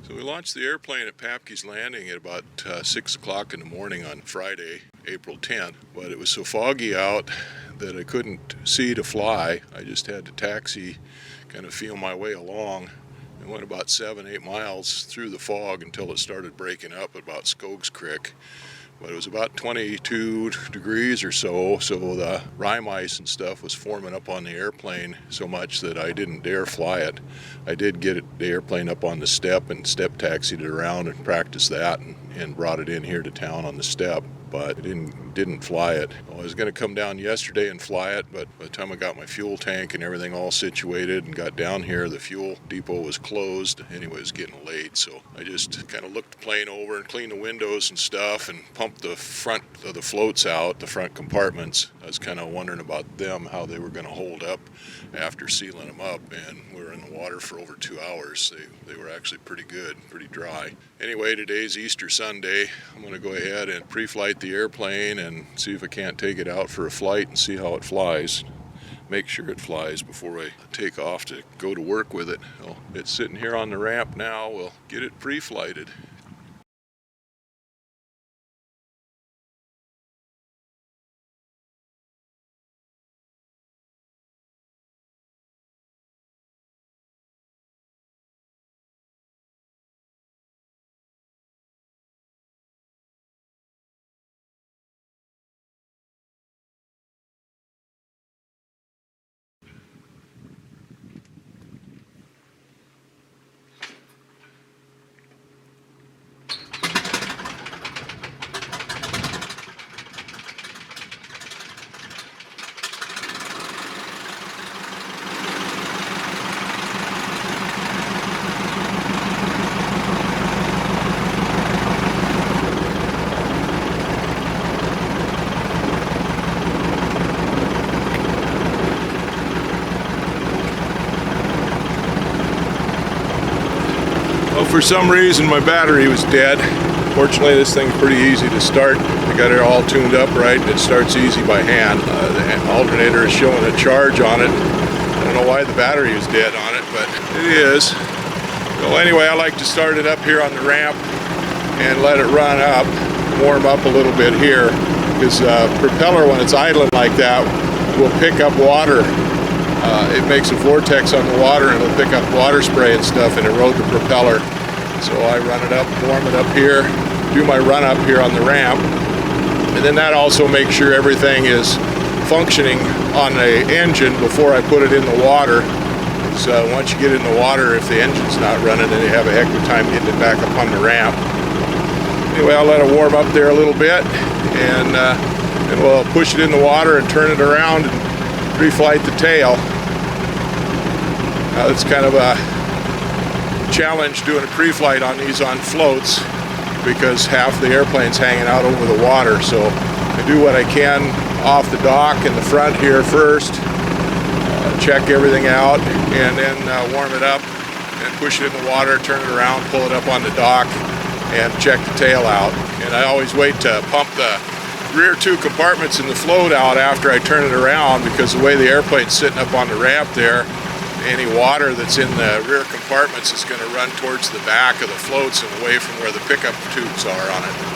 So we launched the airplane at Papke's Landing at about 6 o'clock in the morning on Friday, April 10th. But it was so foggy out that I couldn't see to fly. I just had to taxi, kind of feel my way along. And went about 7-8 miles through the fog until it started breaking up at about Skogs Creek. But it was about 22 degrees or so, so the rime ice and stuff was forming up on the airplane so much that I didn't dare fly it. I did get the airplane up on the step and step taxied it around and practiced that and brought it in here to town on the step, but I didn't fly it. I was going to come down yesterday and fly it, but by the time I got my fuel tank and everything all situated and got down here, the fuel depot was closed. Anyway, it was getting late, so I just kind of looked the plane over and cleaned the windows and stuff and pumped the front of the floats out, the front compartments. I was kind of wondering about them, how they were going to hold up after sealing them up, and we were in the water for over 2 hours. They were actually pretty good, pretty dry. Anyway, today's Easter Sunday. I'm going to go ahead and pre-flight the airplane and see if I can't take it out for a flight and see how it flies. Make sure it flies before I take off to go to work with it. Well, it's sitting here on the ramp now. We'll get it pre-flighted. Well, for some reason my battery was dead. Fortunately, this thing's pretty easy to start. I got it all tuned up right, and it starts easy by hand. The alternator is showing a charge on it. I don't know why the battery was dead on it, but it is. Well, anyway, I like to start it up here on the ramp and let it run up, warm up a little bit here, because propeller, when it's idling like that, will pick up water. It makes a vortex on the water, and it'll pick up water spray and stuff and erode the propeller. So I run it up, warm it up here, do my run up here on the ramp, and then that also makes sure everything is functioning on the engine before I put it in the water. So once you get in the water, if the engine's not running, then you have a heck of a time getting it back up on the ramp. Anyway, I'll let it warm up there a little bit, and then we'll push it in the water and turn it around and pre-flight the tail. It's kind of a challenge doing a pre-flight on these on floats because half the airplane's hanging out over the water. So I do what I can off the dock in the front here first, check everything out, and then warm it up and push it in the water, turn it around, pull it up on the dock, and check the tail out. And I always wait to pump the rear two compartments in the float out after I turn it around, because the way the airplane's sitting up on the ramp there, any water that's in the rear compartments is going to run towards the back of the floats and away from where the pickup tubes are on it.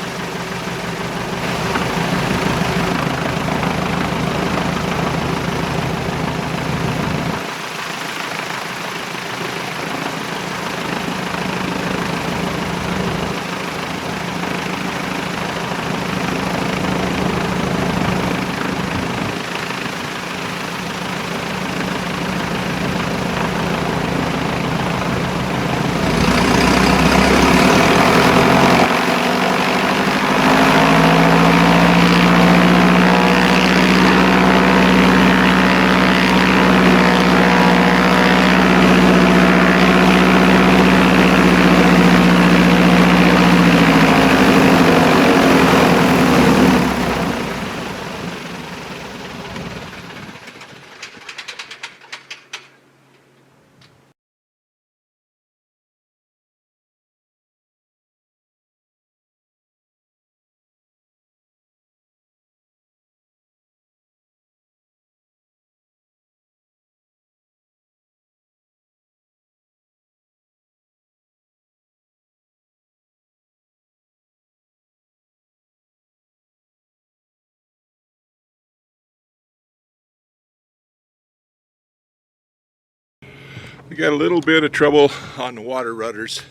We got a little bit of trouble on the water rudders.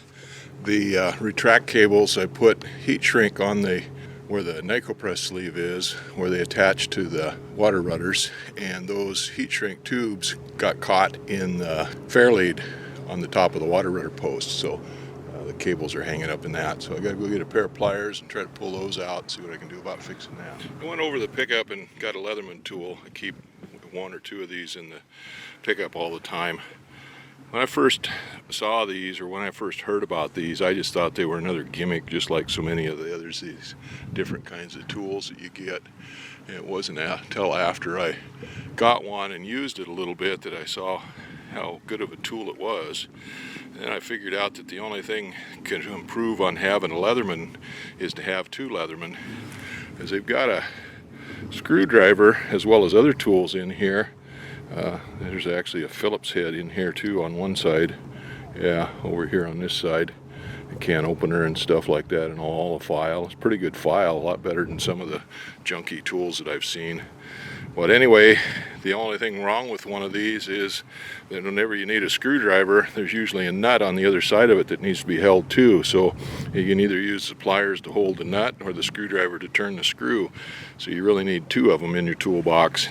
The retract cables, I put heat shrink on where the NicoPress sleeve is, where they attach to the water rudders, and those heat shrink tubes got caught in the fairlead on the top of the water rudder post. So the cables are hanging up in that. So I gotta go get a pair of pliers and try to pull those out and see what I can do about fixing that. I went over the pickup and got a Leatherman tool. I keep one or two of these in the pickup all the time. When I first saw these, or when I first heard about these, I just thought they were another gimmick, just like so many of the others, these different kinds of tools that you get. And it wasn't until after I got one and used it a little bit that I saw how good of a tool it was. And I figured out that the only thing to improve on having a Leatherman is to have two Leathermen, because they've got a screwdriver as well as other tools in here. There's actually a Phillips head in here too on one side. Yeah, over here on this side. A can opener and stuff like that, and all a file. It's a pretty good file, a lot better than some of the junky tools that I've seen. But anyway, the only thing wrong with one of these is that whenever you need a screwdriver, there's usually a nut on the other side of it that needs to be held too. So you can either use the pliers to hold the nut or the screwdriver to turn the screw. So you really need two of them in your toolbox.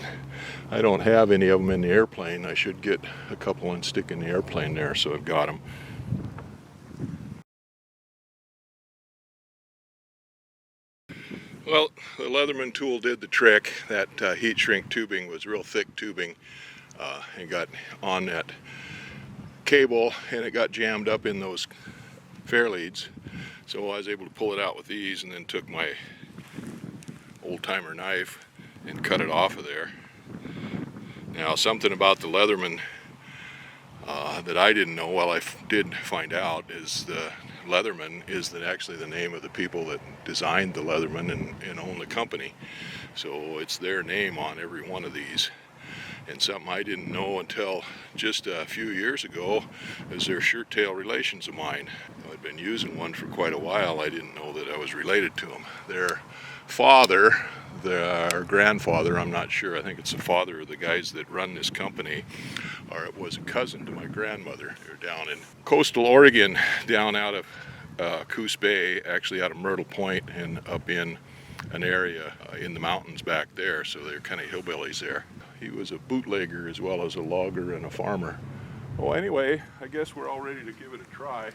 I don't have any of them in the airplane. I should get a couple and stick in the airplane there, so I've got them. Well, the Leatherman tool did the trick. That heat shrink tubing was real thick tubing and got on that cable, and it got jammed up in those fairleads. So I was able to pull it out with these, and then took my old-timer knife and cut it off of there. Now, something about the Leatherman that I didn't know, well, I did find out, is the Leatherman is actually the name of the people that designed the Leatherman and own the company. So it's their name on every one of these. And something I didn't know until just a few years ago is they're shirt tail relations of mine. I'd been using one for quite a while. I didn't know that I was related to them. Their father, their grandfather, I'm not sure, I think it's the father of the guys that run this company, or it was a cousin to my grandmother. They're down in coastal Oregon, down out of Coos Bay, actually out of Myrtle Point, and up in an area in the mountains back there, so they're kind of hillbillies there. He was a bootlegger as well as a logger and a farmer. Well, anyway, I guess we're all ready to give it a try.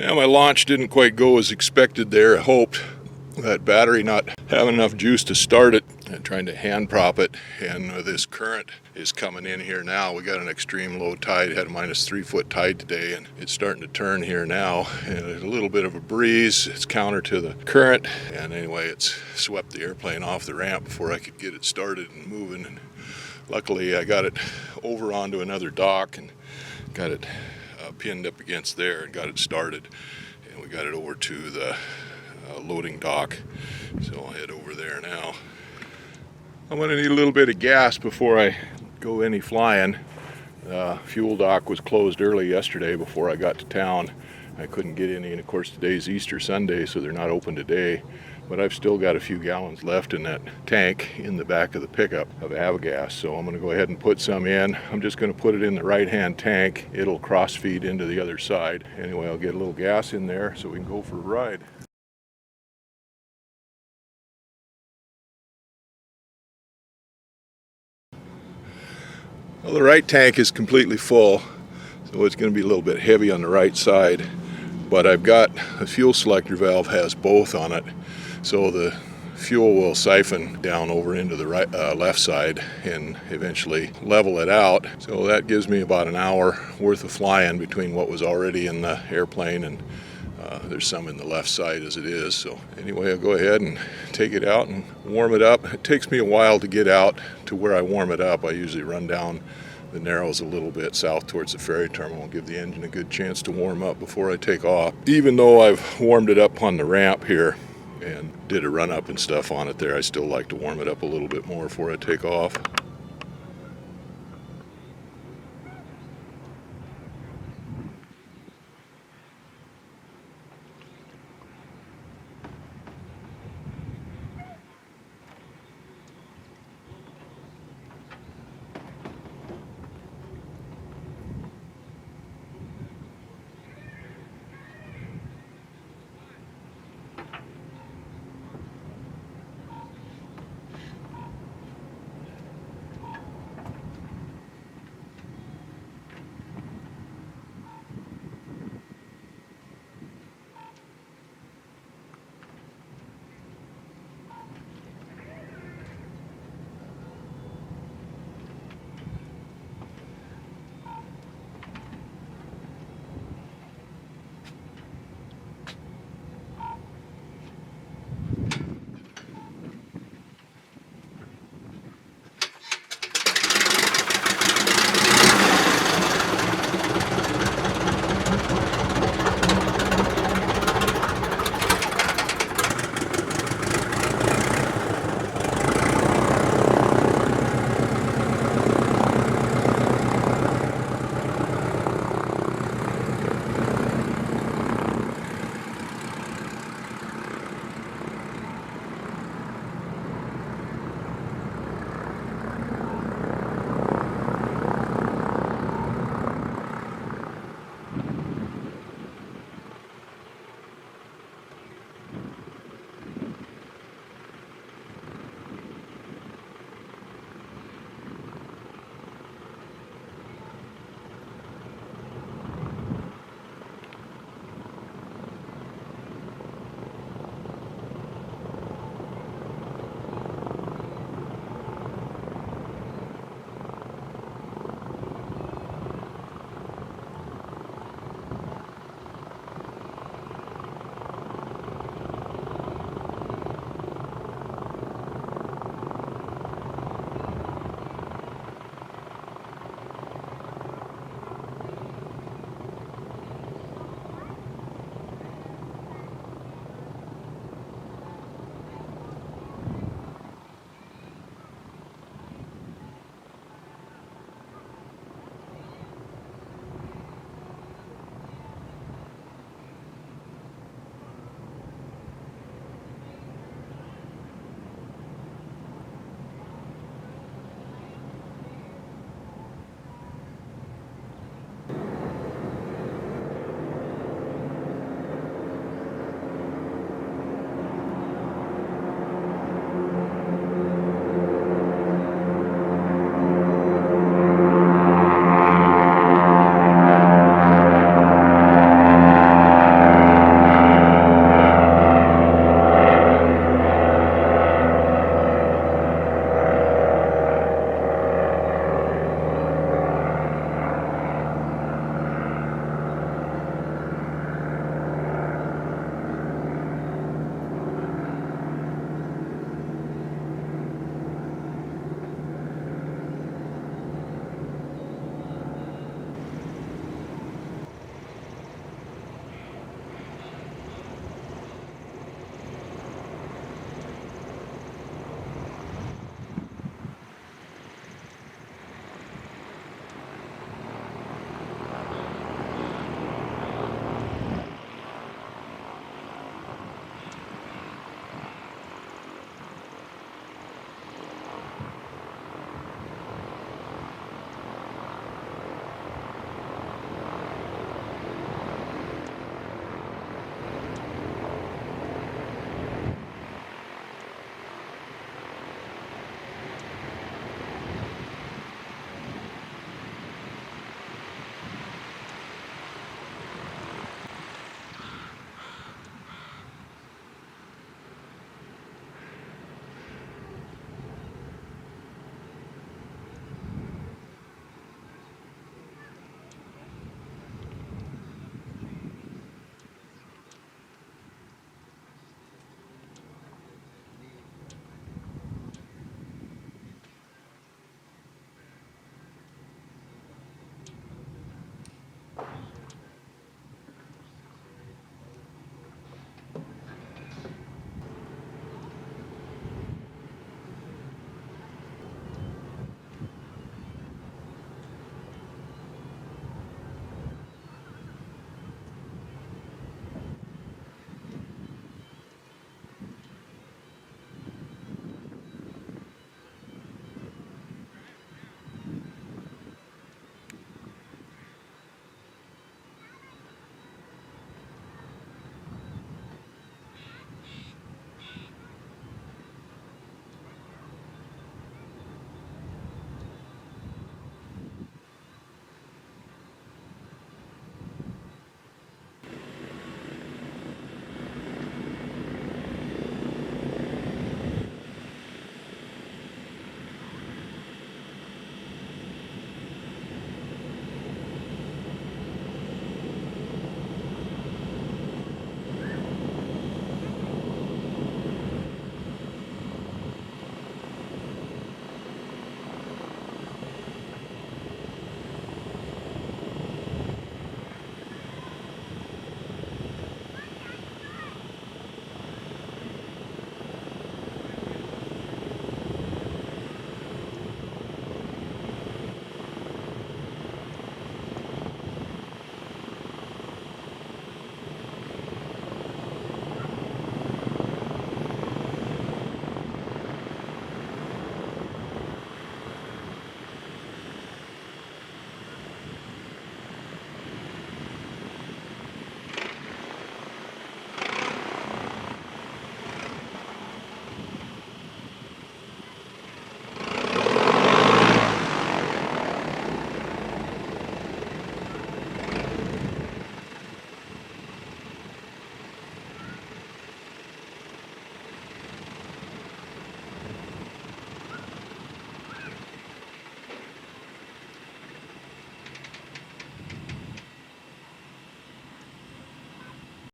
Yeah, my launch didn't quite go as expected there. I hoped that battery not having enough juice to start it and trying to hand prop it, and this current is coming in here now. We got an extreme low tide, had a -3 foot tide today, and it's starting to turn here now, and there's a little bit of a breeze. It's counter to the current, and anyway, it's swept the airplane off the ramp before I could get it started and moving. And luckily I got it over onto another dock and got it pinned up against there and got it started, and we got it over to the loading dock, so I'll head over there now. I'm going to need a little bit of gas before I go any flying. Fuel dock was closed early yesterday before I got to town. I couldn't get any, and of course today's Easter Sunday, so they're not open today. But I've still got a few gallons left in that tank in the back of the pickup of avgas, so I'm going to go ahead and put some in. I'm just going to put it in the right-hand tank. It'll cross feed into the other side. Anyway, I'll get a little gas in there so we can go for a ride. Well, the right tank is completely full, so it's going to be a little bit heavy on the right side, but I've got a fuel selector valve, has both on it, so the fuel will siphon down over into the left side and eventually level it out. So that gives me about an hour worth of flying between what was already in the airplane, and there's some in the left side as it is. So anyway, I'll go ahead and take it out and warm it up. It takes me a while to get out to where I warm it up. I usually run down the Narrows a little bit south towards the ferry terminal, give the engine a good chance to warm up before I take off. Even though I've warmed it up on the ramp here and did a run up and stuff on it there, I still like to warm it up a little bit more before I take off.